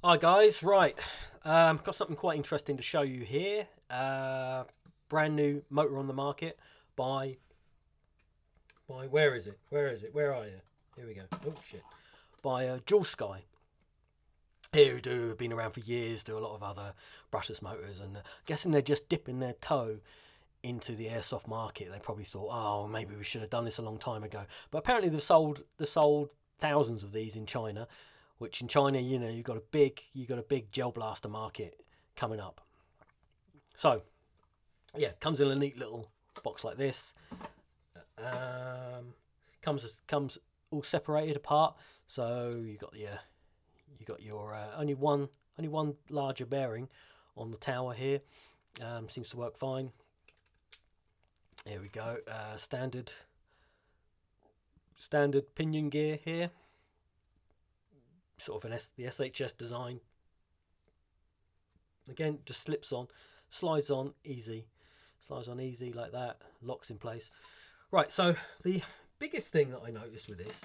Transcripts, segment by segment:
Hi guys, right, got something quite interesting to show you here. Brand new motor on the market by where is it? Where is it? Where are you? Here we go. Oh shit! By Dualsky. Here who do have been around for years, do a lot of other brushless motors, and guessing they're just dipping their toe into the airsoft market. They probably thought, oh, maybe we should have done this a long time ago. But apparently they've sold thousands of these in China, which in China, you've got a big gel blaster market coming up. So yeah, comes in a neat little box like this. Um, comes all separated apart. So you got your only one larger bearing on the tower here. Seems to work fine. Here we go. Standard pinion gear here. Sort of the SHS design. Again, just slides on easy like that, locks in place. Right, so the biggest thing that I noticed with this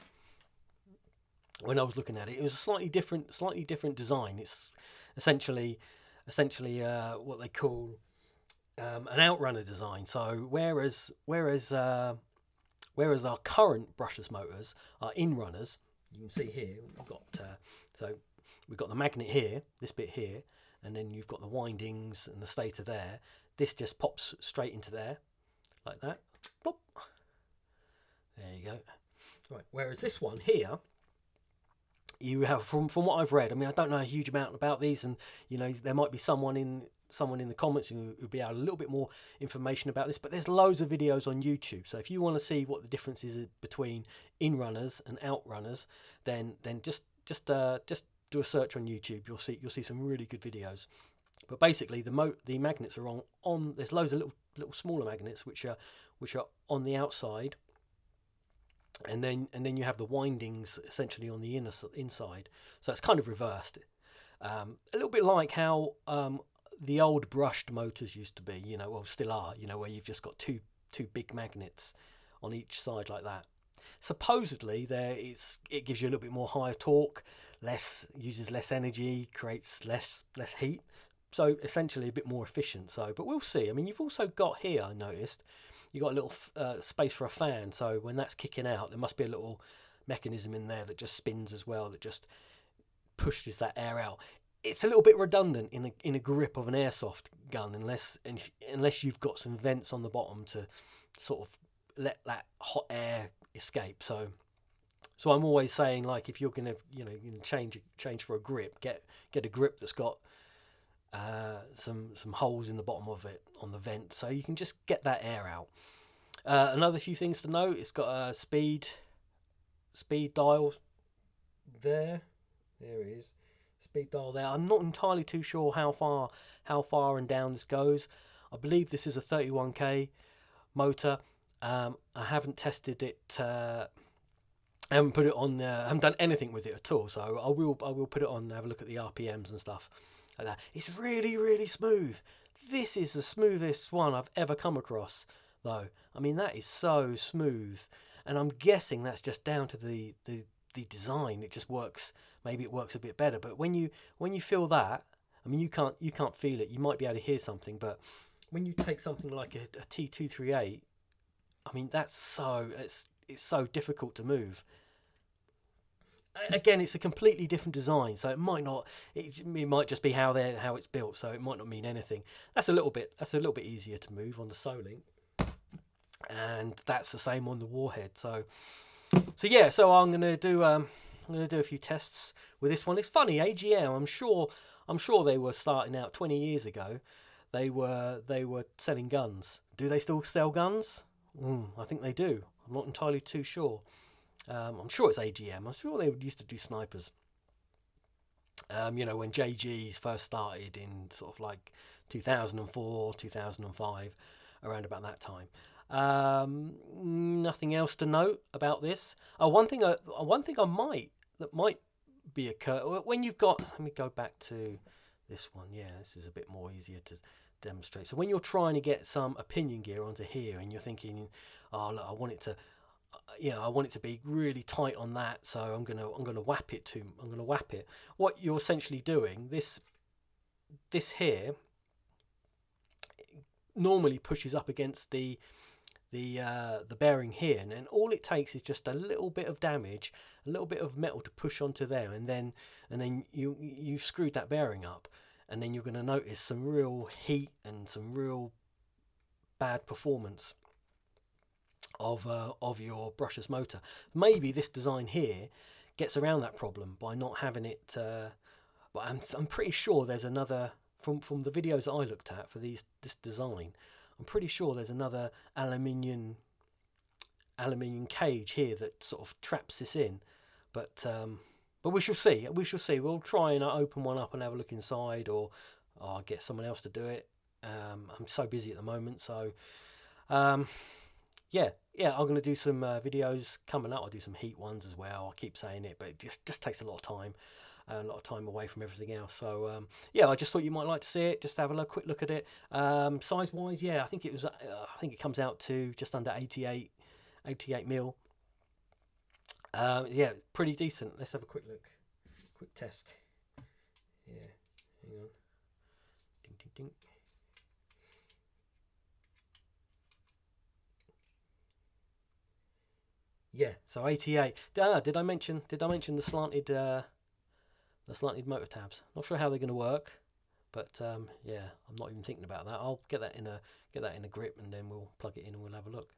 when I was looking at it, it was a slightly different design. It's essentially what they call an outrunner design. So whereas our current brushless motors are in runners, you can see here we've got the magnet here, this bit here, and then you've got the windings and the stator there. This just pops straight into there, like that. Boop. There you go. Right. Whereas this one here, you have from what I've read. I mean, I don't know a huge amount about these, and there might be someone in the comments who'll be able a little bit more information about this. But there's loads of videos on YouTube. So if you want to see what the difference is between in runners and out runners, then just do a search on YouTube. You'll see some really good videos. But basically, the magnets are on. There's loads of little smaller magnets which are on the outside, and then you have the windings essentially on the inside. So it's kind of reversed. A little bit like how the old brushed motors used to be. Well, still are. Where you've just got two big magnets on each side like that. Supposedly, it gives you a little bit more higher torque, uses less energy, creates less heat. So essentially a bit more efficient. So, but we'll see. I mean, you've also got here, I noticed, you've got a little space for a fan. So when that's kicking out, there must be a little mechanism in there that just spins as well, that just pushes that air out. It's a little bit redundant in a grip of an airsoft gun, unless you've got some vents on the bottom to sort of let that hot air escape. So I'm always saying, like, if you're gonna change for a grip, get a grip that's got some holes in the bottom of it on the vent, so you can just get that air out. Another few things to note: it's got a speed dial there. There it is, speed dial there. I'm not entirely too sure how far and down this goes. I believe this is a 31k motor. I haven't tested it. I haven't put it on. I haven't done anything with it at all. So I will put it on and have a look at the RPMs and stuff like that. It's really smooth. This is the smoothest one I've ever come across, though. I mean, that is so smooth, and I'm guessing that's just down to the design. It just works. Maybe it works a bit better. But when you feel that, I mean, you can't feel it. You might be able to hear something, but when you take something like a T238, I mean, it's so difficult to move. Again, it's a completely different design, so it might just be how it's built, so it might not mean anything. That's a little bit easier to move on the Solink, and that's the same on the Warhead. So yeah, so I'm gonna do a few tests with this one. It's funny, AGM. I'm sure they were starting out 20 years ago. They were selling guns. Do they still sell guns? I think they do. I'm not entirely too sure. I'm sure it's AGM. I'm sure they used to do snipers. When JG first started in sort of like 2004, 2005, around about that time. Nothing else to note about this. One thing I might be occur when you've got. Let me go back to this one. Yeah, this is a bit more easier to demonstrate. So when you're trying to get some opinion gear onto here, and you're thinking, oh look, you know, I want it to be really tight on that, so I'm gonna whap it to I'm gonna whap it. What you're essentially doing, this here normally pushes up against the bearing here, and then all it takes is just a little bit of damage, a little bit of metal to push onto there, and then you've screwed that bearing up, and then you're going to notice some real heat and some real bad performance of your brushless motor. Maybe this design here gets around that problem by not having it. But I'm pretty sure there's another from the videos that I looked at for this design. I'm pretty sure there's another aluminium cage here that sort of traps this in, but we shall see. We shall see. We'll try and open one up and have a look inside, or I'll get someone else to do it. I'm so busy at the moment, so yeah, I'm going to do some videos coming up. I'll do some heat ones as well. I keep saying it, but it just takes a lot of time. A lot of time away from everything else. So yeah, I just thought you might like to see it. Just have a quick look at it. Size wise, yeah, I think it comes out to just under 88 mil. Yeah, pretty decent. Let's have a quick look, quick test. Yeah, hang on. Ding ding ding. Yeah, so 88. Did I mention the slanted motor tabs? Not sure how they're going to work, but yeah, I'm not even thinking about that. I'll get that in a grip, and then we'll plug it in and we'll have a look.